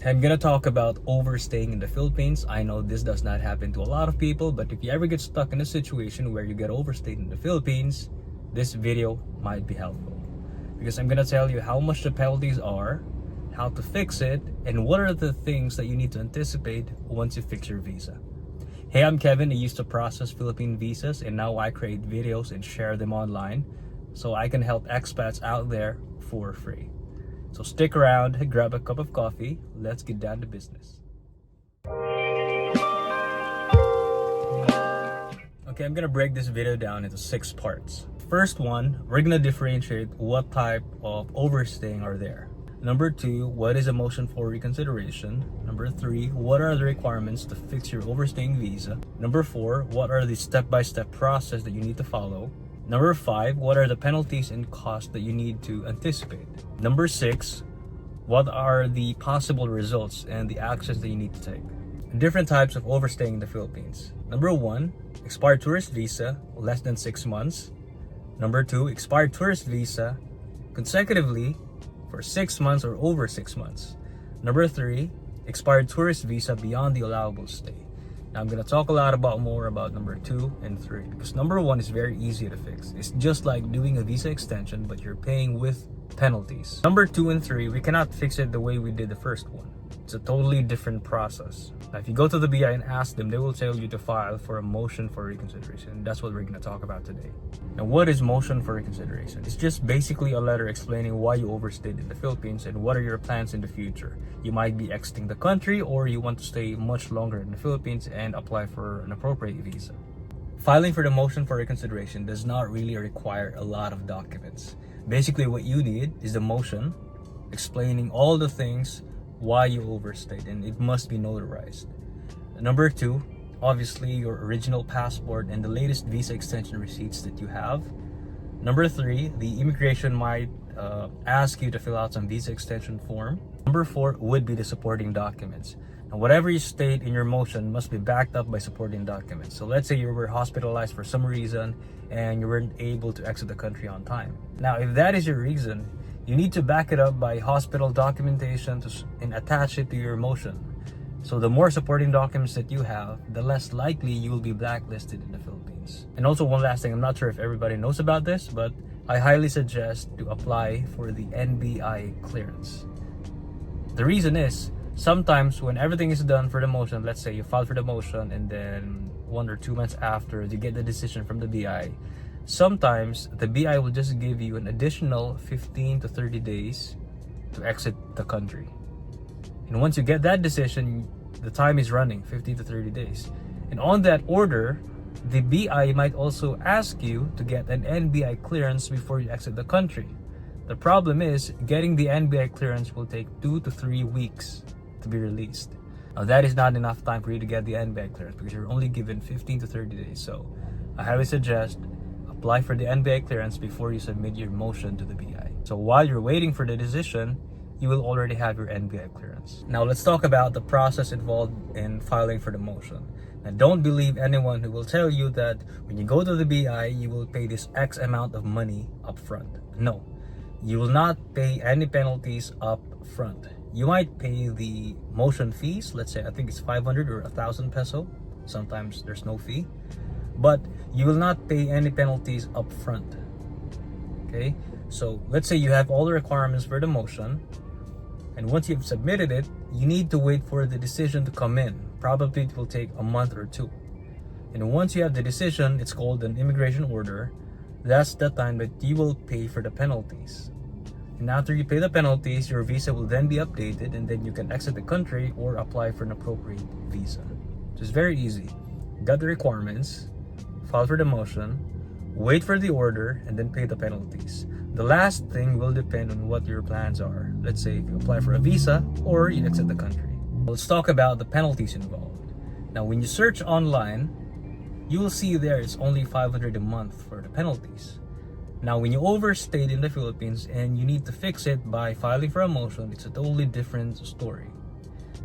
I'm gonna talk about overstaying in the Philippines. I know this does not happen to a lot of people, but if you ever get stuck in a situation where you get overstayed in the Philippines, this video might be helpful. Because I'm gonna tell you how much the penalties are, how to fix it, and what are the things that you need to anticipate once you fix your visa. Hey, I'm Kevin. I used to process Philippine visas, and now I create videos and share them online so I can help expats out there for free. So stick around, grab a cup of coffee, let's get down to business. Okay, I'm gonna break this video down into 6 parts. First one, we're gonna differentiate what type of overstaying are there. Number 2, what is a motion for reconsideration? Number 3, what are the requirements to fix your overstaying visa? Number 4, what are the step-by-step process that you need to follow? Number 5, what are the penalties and costs that you need to anticipate? Number 6, what are the possible results and the actions that you need to take? Different types of overstaying in the Philippines. Number 1, expired tourist visa, less than 6 months. Number 2, expired tourist visa consecutively for 6 months or over 6 months. Number 3, expired tourist visa beyond the allowable stay. Now I'm going to talk a lot more about number 2 and 3 because number 1 is very easy to fix. It's just like doing a visa extension, but you're paying with penalties. Number 2 and 3, we cannot fix it the way we did the first one. It's a totally different process. Now, if you go to the BI and ask them, they will tell you to file for a motion for reconsideration. That's what we're going to talk about today. Now, what is motion for reconsideration? It's just basically a letter explaining why you overstayed in the Philippines and what are your plans in the future. You might be exiting the country or you want to stay much longer in the Philippines and apply for an appropriate visa. Filing for the motion for reconsideration does not really require a lot of documents. Basically, what you need is the motion explaining all the things why you overstayed, and it must be notarized. Number 2, obviously your original passport and the latest visa extension receipts that you have. Number 3, the immigration might ask you to fill out some visa extension form. Number 4 would be the supporting documents. Now, whatever you state in your motion must be backed up by supporting documents. So let's say you were hospitalized for some reason and you weren't able to exit the country on time. Now, if that is your reason, you need to back it up by hospital documentation and attach it to your motion. So the more supporting documents that you have, the less likely you will be blacklisted in the Philippines. And also one last thing, I'm not sure if everybody knows about this, but I highly suggest to apply for the NBI clearance. The reason is, sometimes when everything is done for the motion, let's say you filed for the motion and then 1 or 2 months after you get the decision from the BI, sometimes the BI will just give you an additional 15 to 30 days to exit the country. And once you get that decision, the time is running 15 to 30 days. And on that order, the BI might also ask you to get an NBI clearance before you exit the country. The problem is, getting the NBI clearance will take 2 to 3 weeks to be released. Now that is not enough time for you to get the NBI clearance because you're only given 15 to 30 days. So I highly suggest apply for the NBI clearance before you submit your motion to the BI. So while you're waiting for the decision, you will already have your NBI clearance. Now let's talk about the process involved in filing for the motion. Now don't believe anyone who will tell you that when you go to the BI, you will pay this X amount of money up front. No, you will not pay any penalties up front. You might pay the motion fees. Let's say, I think it's 500 or 1,000 peso. Sometimes there's no fee. But you will not pay any penalties up front. Okay, so let's say you have all the requirements for the motion, and once you've submitted it, you need to wait for the decision to come in. Probably it will take a month or 2. And once you have the decision, it's called an immigration order. That's the time that you will pay for the penalties. And after you pay the penalties, your visa will then be updated, and then you can exit the country or apply for an appropriate visa. So it's very easy. Got the requirements, file for the motion, wait for the order, and then pay the penalties. The last thing will depend on what your plans are. Let's say if you apply for a visa or you exit the country. Let's talk about the penalties involved. Now when you search online, you will see there it's only 500 a month for the penalties. Now when you overstayed in the Philippines and you need to fix it by filing for a motion, it's a totally different story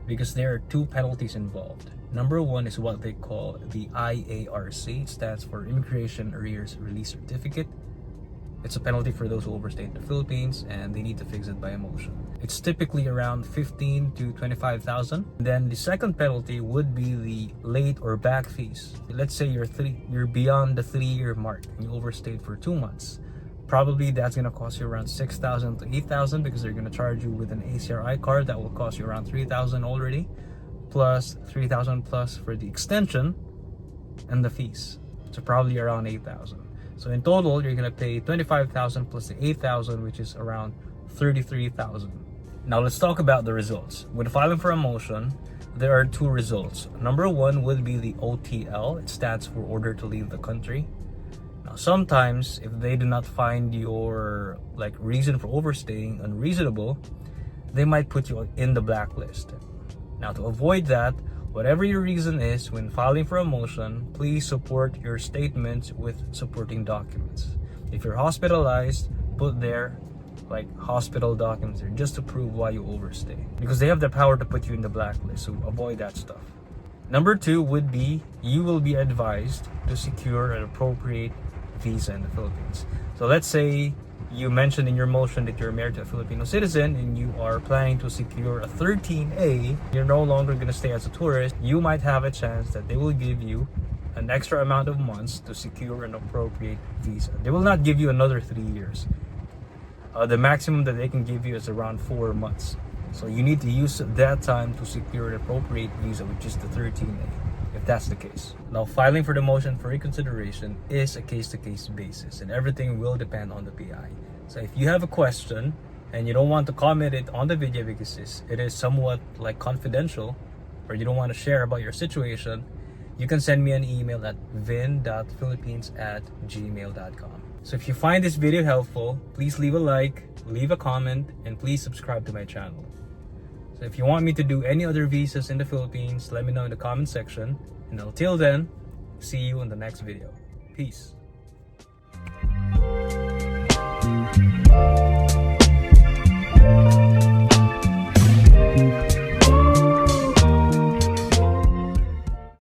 because there are 2 penalties involved. Number 1 is what they call the IARC. It stands for Immigration Arrears Release Certificate. It's a penalty for those who overstay in the Philippines, and they need to fix it by a motion. It's typically around 15 to 25,000. Then the second penalty would be the late or back fees. Let's say you're beyond the 3-year mark and you overstayed for 2 months. Probably that's gonna cost you around 6,000 to 8,000 because they're gonna charge you with an ACRI card that will cost you around 3,000 already, plus 3,000 plus for the extension and the fees. So probably around 8,000. So in total, you're gonna pay 25,000 plus the 8,000, which is around 33,000. Now let's talk about the results. When filing for a motion, there are 2 results. Number 1 would be the OTL. It stands for order to leave the country. Now sometimes, if they do not find your reason for overstaying unreasonable, they might put you in the blacklist. Now to avoid that, whatever your reason is when filing for a motion, please support your statements with supporting documents. If you're hospitalized, put there hospital documents there just to prove why you overstay, because they have the power to put you in the blacklist, so avoid that stuff. Number 2 would be you will be advised to secure an appropriate visa in the Philippines. So let's say you mentioned in your motion that you're married to a Filipino citizen and you are planning to secure a 13A, you're no longer going to stay as a tourist. You might have a chance that they will give you an extra amount of months to secure an appropriate visa. They will not give you another 3 years. The maximum that they can give you is around 4 months. So you need to use that time to secure an appropriate visa, which is the 13A, if that's the case. Now, filing for the motion for reconsideration is a case-to-case basis, and everything will depend on the PI. So if you have a question and you don't want to comment it on the video because it is somewhat confidential, or you don't want to share about your situation, you can send me an email at vin.philippines@gmail.com. So if you find this video helpful, please leave a like, leave a comment, and please subscribe to my channel. So if you want me to do any other visas in the Philippines, let me know in the comment section. And until then, see you in the next video. Peace.